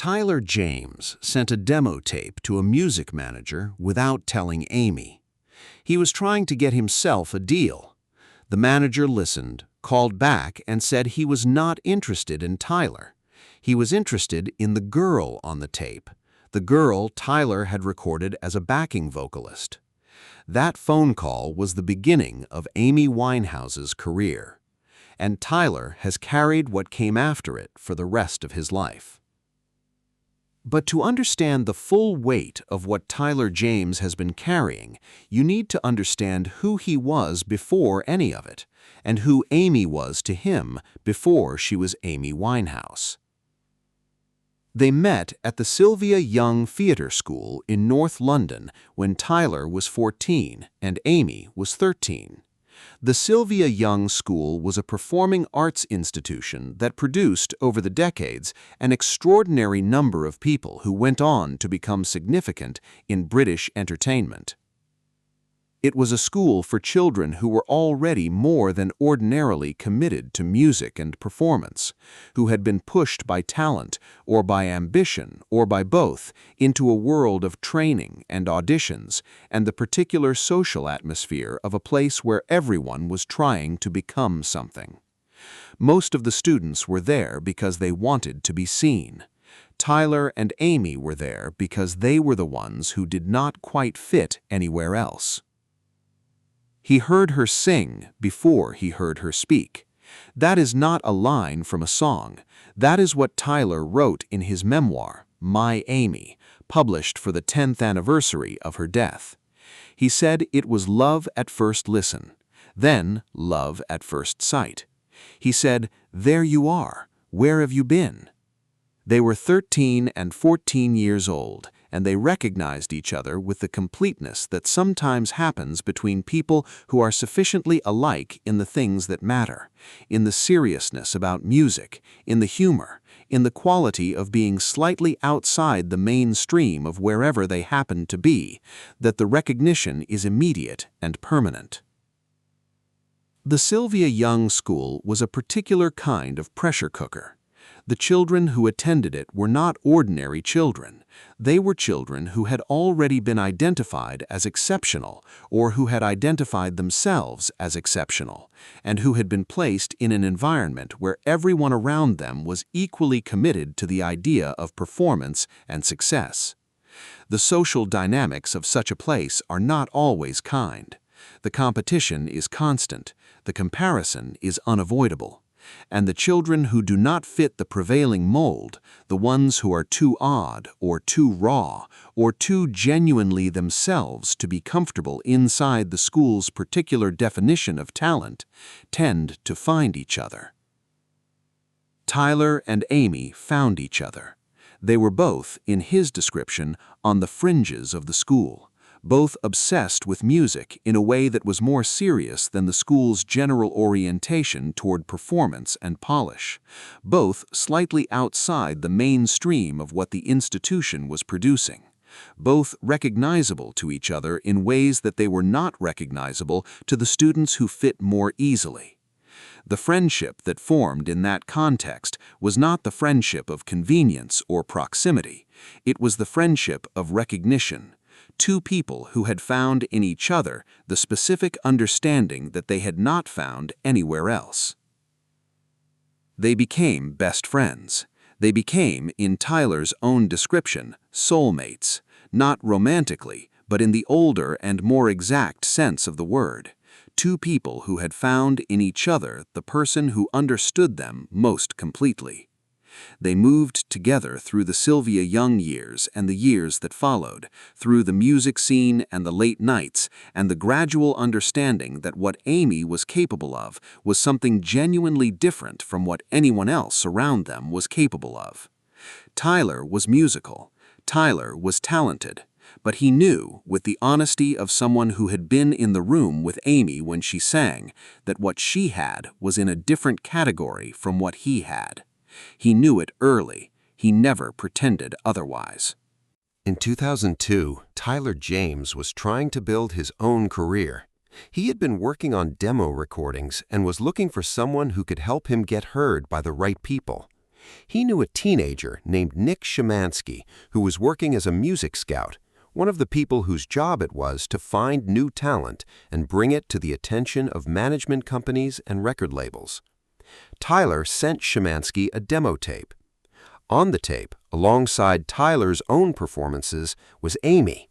Tyler James sent a demo tape to a music manager without telling Amy. He was trying to get himself a deal. The manager listened, called back, and said he was not interested in Tyler. He was interested in the girl on the tape, the girl Tyler had recorded as a backing vocalist. That phone call was the beginning of Amy Winehouse's career, and Tyler has carried what came after it for the rest of his life. But to understand the full weight of what Tyler James has been carrying, you need to understand who he was before any of it, and who Amy was to him before she was Amy Winehouse. They met at the Sylvia Young Theatre School in North London when Tyler was 14 and Amy was 13. The Sylvia Young School was a performing arts institution that produced, over the decades, an extraordinary number of people who went on to become significant in British entertainment. It was a school for children who were already more than ordinarily committed to music and performance, who had been pushed by talent or by ambition or by both into a world of training and auditions and the particular social atmosphere of a place where everyone was trying to become something. Most of the students were there because they wanted to be seen. Tyler and Amy were there because they were the ones who did not quite fit anywhere else. He heard her sing before he heard her speak. That is not a line from a song. That is what Tyler wrote in his memoir, My Amy, published for the 10th anniversary of her death. He said it was love at first listen, then love at first sight. He said, "There you are. Where have you been?" They were 13 and 14 years old, and they recognized each other with the completeness that sometimes happens between people who are sufficiently alike in the things that matter, in the seriousness about music, in the humor, in the quality of being slightly outside the mainstream of wherever they happen to be, that the recognition is immediate and permanent. The Sylvia Young School was a particular kind of pressure cooker. The children who attended it were not ordinary children. They were children who had already been identified as exceptional or who had identified themselves as exceptional, and who had been placed in an environment where everyone around them was equally committed to the idea of performance and success. The social dynamics of such a place are not always kind. The competition is constant. The comparison is unavoidable. And the children who do not fit the prevailing mold, the ones who are too odd or too raw or too genuinely themselves to be comfortable inside the school's particular definition of talent, tend to find each other. Tyler and Amy found each other. They were both, in his description, on the fringes of the school, both obsessed with music in a way that was more serious than the school's general orientation toward performance and polish, both slightly outside the mainstream of what the institution was producing, both recognizable to each other in ways that they were not recognizable to the students who fit more easily. The friendship that formed in that context was not the friendship of convenience or proximity. It was the friendship of recognition. Two people who had found in each other the specific understanding that they had not found anywhere else. They became best friends. They became, in Tyler's own description, soulmates, not romantically, but in the older and more exact sense of the word. Two people who had found in each other the person who understood them most completely. They moved together through the Sylvia Young years and the years that followed, through the music scene and the late nights, and the gradual understanding that what Amy was capable of was something genuinely different from what anyone else around them was capable of. Tyler was musical. Tyler was talented. But he knew, with the honesty of someone who had been in the room with Amy when she sang, that what she had was in a different category from what he had. He knew it early. He never pretended otherwise. In 2002, Tyler James was trying to build his own career. He had been working on demo recordings and was looking for someone who could help him get heard by the right people. He knew a teenager named Nick Szymanski who was working as a music scout, one of the people whose job it was to find new talent and bring it to the attention of management companies and record labels. Tyler sent Szymanski a demo tape. On the tape, alongside Tyler's own performances, was Amy.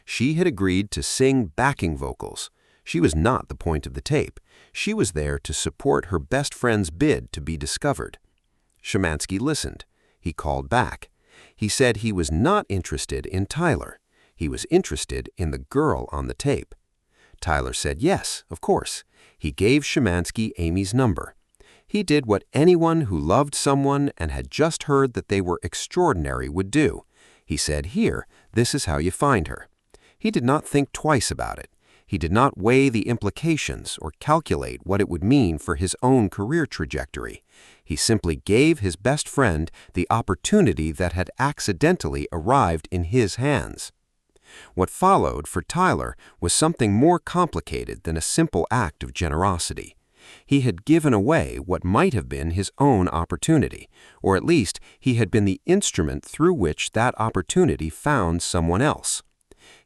She had agreed to sing backing vocals. She was not the point of the tape. She was there to support her best friend's bid to be discovered. Szymanski listened. He called back. He said he was not interested in Tyler. He was interested in the girl on the tape. Tyler said yes, of course. He gave Szymanski Amy's number. He did what anyone who loved someone and had just heard that they were extraordinary would do. He said, "Here, this is how you find her." He did not think twice about it. He did not weigh the implications or calculate what it would mean for his own career trajectory. He simply gave his best friend the opportunity that had accidentally arrived in his hands. What followed for Tyler was something more complicated than a simple act of generosity. He had given away what might have been his own opportunity, or at least he had been the instrument through which that opportunity found someone else.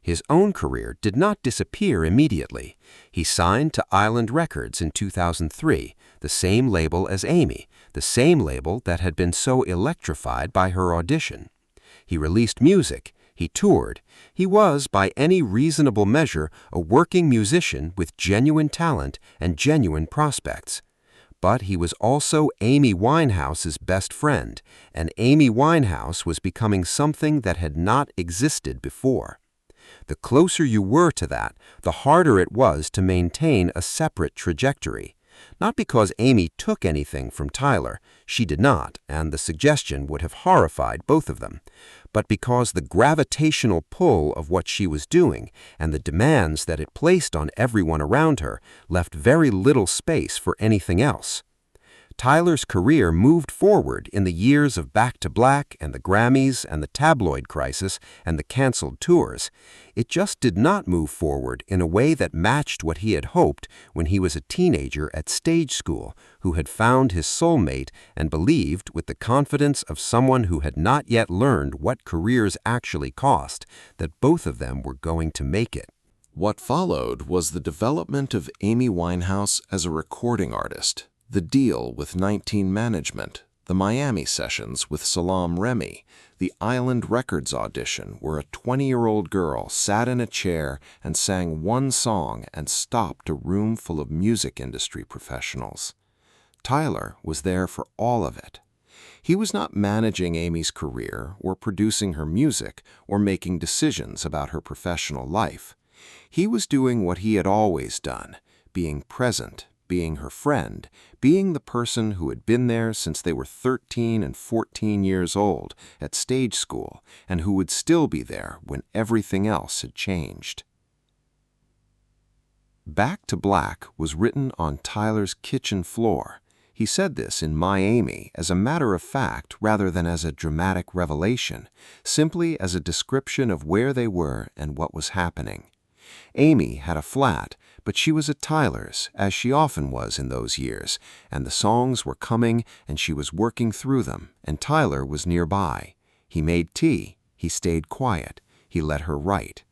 His own career did not disappear immediately. He signed to Island Records in 2003, the same label as Amy, the same label that had been so electrified by her audition. He released music. He toured. He was, by any reasonable measure, a working musician with genuine talent and genuine prospects. But he was also Amy Winehouse's best friend, and Amy Winehouse was becoming something that had not existed before. The closer you were to that, the harder it was to maintain a separate trajectory. Not because Amy took anything from Tyler, she did not, and the suggestion would have horrified both of them, but because the gravitational pull of what she was doing and the demands that it placed on everyone around her left very little space for anything else. Tyler's career moved forward in the years of Back to Black and the Grammys and the tabloid crisis and the canceled tours. It just did not move forward in a way that matched what he had hoped when he was a teenager at stage school who had found his soulmate and believed, with the confidence of someone who had not yet learned what careers actually cost, that both of them were going to make it. What followed was the development of Amy Winehouse as a recording artist. The deal with 19 Management, the Miami sessions with Salaam Remi, the Island Records audition where a 20-year-old girl sat in a chair and sang one song and stopped a room full of music industry professionals. Tyler was there for all of it. He was not managing Amy's career or producing her music or making decisions about her professional life. He was doing what he had always done, being present, being her friend, being the person who had been there since they were 13 and 14 years old at stage school and who would still be there when everything else had changed. Back to Black was written on Tyler's kitchen floor. He said this in My Amy as a matter of fact rather than as a dramatic revelation, simply as a description of where they were and what was happening. Amy had a flat, but she was at Tyler's, as she often was in those years, and the songs were coming and she was working through them, and Tyler was nearby. He made tea. He stayed quiet. He let her write.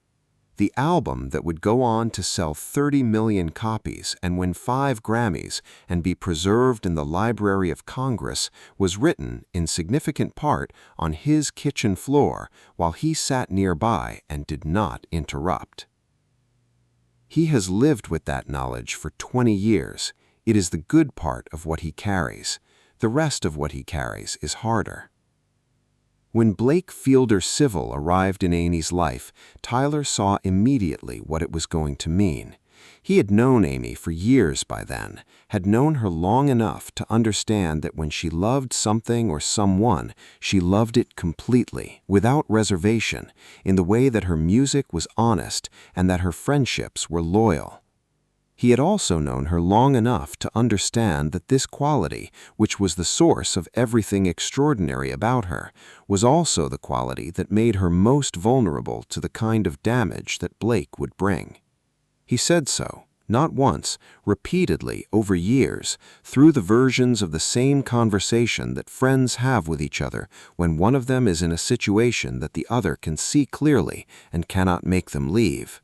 The album that would go on to sell 30 million copies and win 5 Grammys and be preserved in the Library of Congress was written, in significant part, on his kitchen floor while he sat nearby and did not interrupt. He has lived with that knowledge for 20 years. It is the good part of what he carries. The rest of what he carries is harder. When Blake Fielder Civil arrived in Amy's life, Tyler saw immediately what it was going to mean. He had known Amy for years by then, had known her long enough to understand that when she loved something or someone, she loved it completely, without reservation, in the way that her music was honest and that her friendships were loyal. He had also known her long enough to understand that this quality, which was the source of everything extraordinary about her, was also the quality that made her most vulnerable to the kind of damage that Blake would bring. He said so, not once, repeatedly over years, through the versions of the same conversation that friends have with each other when one of them is in a situation that the other can see clearly and cannot make them leave.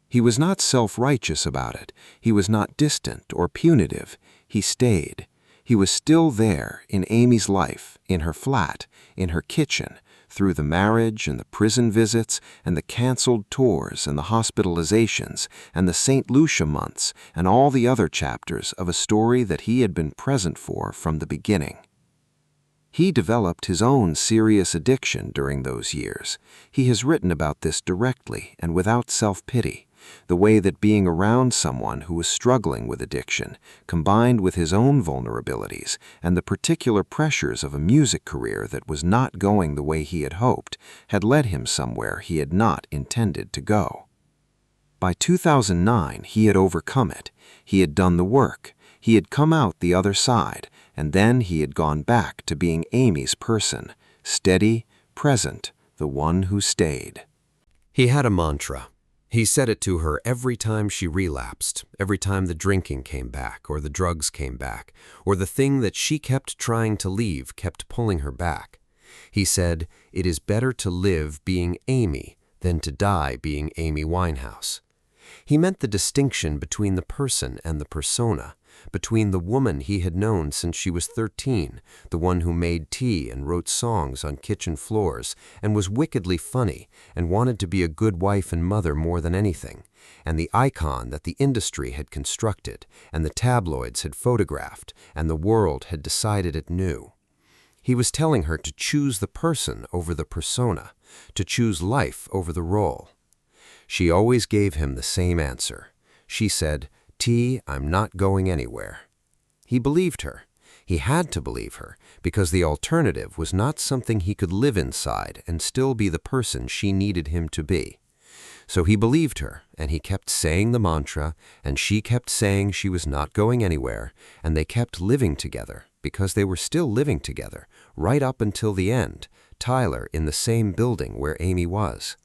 He was not self-righteous about it. He was not distant or punitive. He stayed. He was still there in Amy's life, in her flat, in her kitchen, through the marriage and the prison visits and the canceled tours and the hospitalizations and the St. Lucia months and all the other chapters of a story that he had been present for from the beginning. He developed his own serious addiction during those years. He has written about this directly and without self-pity, the way that being around someone who was struggling with addiction, combined with his own vulnerabilities and the particular pressures of a music career that was not going the way he had hoped, had led him somewhere he had not intended to go. By 2009, he had overcome it. He had done the work. He had come out the other side, and then he had gone back to being Amy's person, steady, present, the one who stayed. He had a mantra. He said it to her every time she relapsed, every time the drinking came back, or the drugs came back, or the thing that she kept trying to leave kept pulling her back. He said, "It is better to live being Amy than to die being Amy Winehouse." He meant the distinction between the person and the persona, between the woman he had known since she was 13, the one who made tea and wrote songs on kitchen floors and was wickedly funny and wanted to be a good wife and mother more than anything, and the icon that the industry had constructed and the tabloids had photographed and the world had decided it knew. He was telling her to choose the person over the persona, to choose life over the role. She always gave him the same answer. She said, "T, I'm not going anywhere." He believed her. He had to believe her, because the alternative was not something he could live inside and still be the person she needed him to be. So he believed her, and he kept saying the mantra, and she kept saying she was not going anywhere, and they kept living together, because they were still living together, right up until the end, Tyler in the same building where Amy was.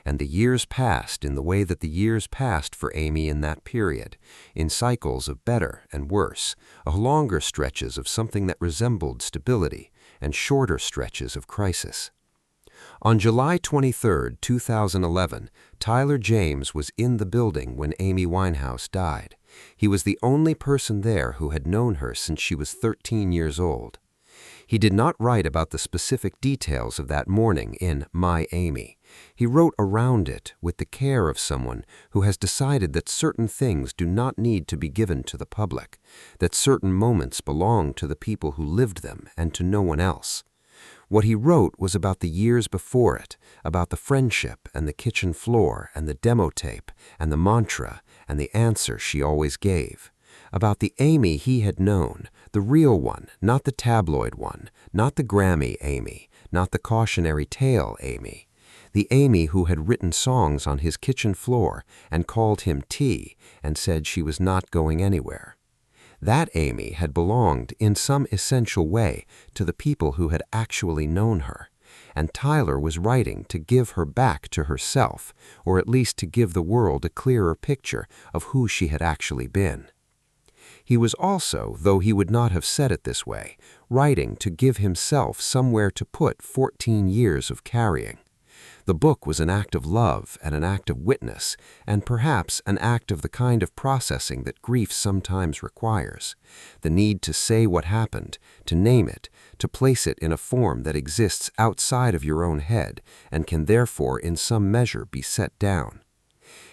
And the years passed in the way that the years passed for Amy in that period, in cycles of better and worse, longer stretches of something that resembled stability, and shorter stretches of crisis. On July 23, 2011, Tyler James was in the building when Amy Winehouse died. He was the only person there who had known her since she was 13 years old. He did not write about the specific details of that morning in My Amy. He wrote around it with the care of someone who has decided that certain things do not need to be given to the public, that certain moments belong to the people who lived them and to no one else. What he wrote was about the years before it, about the friendship and the kitchen floor and the demo tape and the mantra and the answer she always gave, about the Amy he had known, the real one, not the tabloid one, not the Grammy Amy, not the cautionary tale Amy, the Amy who had written songs on his kitchen floor and called him T and said she was not going anywhere. That Amy had belonged in some essential way to the people who had actually known her, and Tyler was writing to give her back to herself, or at least to give the world a clearer picture of who she had actually been. He was also, though he would not have said it this way, writing to give himself somewhere to put 14 years of carrying. The book was an act of love and an act of witness, and perhaps an act of the kind of processing that grief sometimes requires, the need to say what happened, to name it, to place it in a form that exists outside of your own head and can therefore in some measure be set down.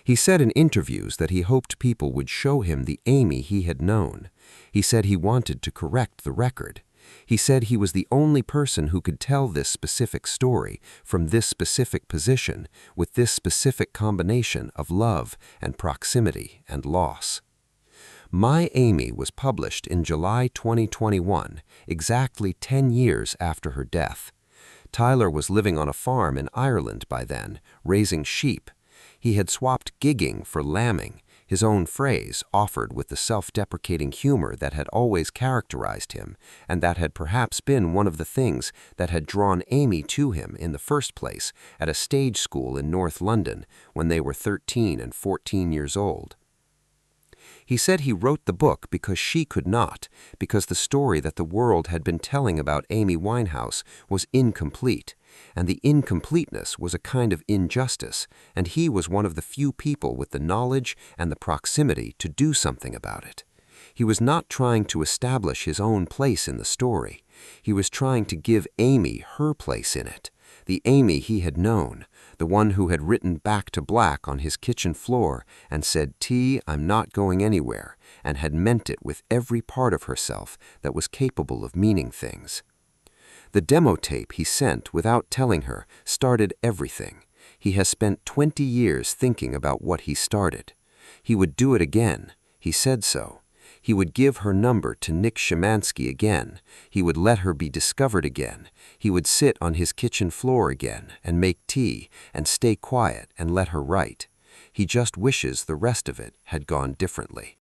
He said in interviews that he hoped people would show him the Amy he had known. He said he wanted to correct the record. He said he was the only person who could tell this specific story from this specific position with this specific combination of love and proximity and loss. My Amy was published in July 2021, exactly 10 years after her death. Tyler was living on a farm in Ireland by then, raising sheep. He had swapped gigging for lambing, his own phrase offered with the self-deprecating humor that had always characterized him, and that had perhaps been one of the things that had drawn Amy to him in the first place at a stage school in North London when they were 13 and 14 years old. He said he wrote the book because she could not, because the story that the world had been telling about Amy Winehouse was incomplete, and the incompleteness was a kind of injustice, and he was one of the few people with the knowledge and the proximity to do something about it. He was not trying to establish his own place in the story. He was trying to give Amy her place in it, the Amy he had known, the one who had written Back to Black on his kitchen floor and said, "T, I'm not going anywhere," and had meant it with every part of herself that was capable of meaning things. The demo tape he sent without telling her started everything. He has spent 20 years thinking about what he started. He would do it again. He said so. He would give her number to Nick Shymansky again. He would let her be discovered again. He would sit on his kitchen floor again and make tea and stay quiet and let her write. He just wishes the rest of it had gone differently.